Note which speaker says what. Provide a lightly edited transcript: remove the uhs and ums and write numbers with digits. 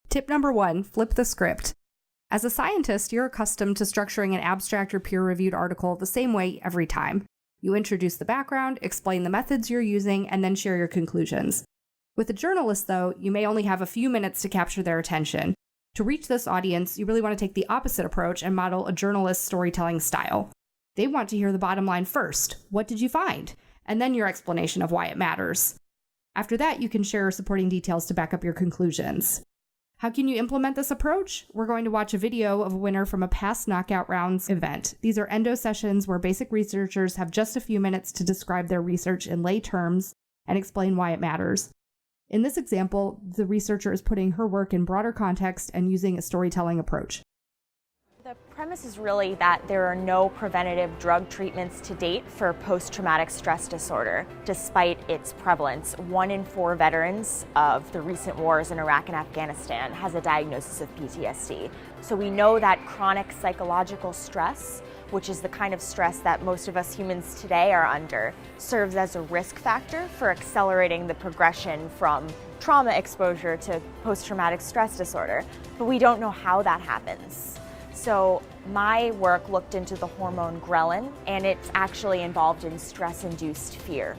Speaker 1: Tip number 1, flip the script. As a scientist, you're accustomed to structuring an abstract or peer-reviewed article the same way every time. You introduce the background, explain the methods you're using, and then share your conclusions. With a journalist, though, you may only have a few minutes to capture their attention. To reach this audience, you really want to take the opposite approach and model a journalist's storytelling style. They want to hear the bottom line first. What did you find? And then your explanation of why it matters. After that, you can share supporting details to back up your conclusions. How can you implement this approach? We're going to watch a video of a winner from a past knockout rounds event. These are endo sessions where basic researchers have just a few minutes to describe their research in lay terms and explain why it matters. In this example, the researcher is putting her work in broader context and using a storytelling approach.
Speaker 2: The premise is really that there are no preventative drug treatments to date for post-traumatic stress disorder, despite its prevalence. 1 in 4 veterans of the recent wars in Iraq and Afghanistan has a diagnosis of PTSD. So we know that chronic psychological stress, which is the kind of stress that most of us humans today are under, serves as a risk factor for accelerating the progression from trauma exposure to post-traumatic stress disorder. But we don't know how that happens. So my work looked into the hormone ghrelin, and it's actually involved in stress-induced fear.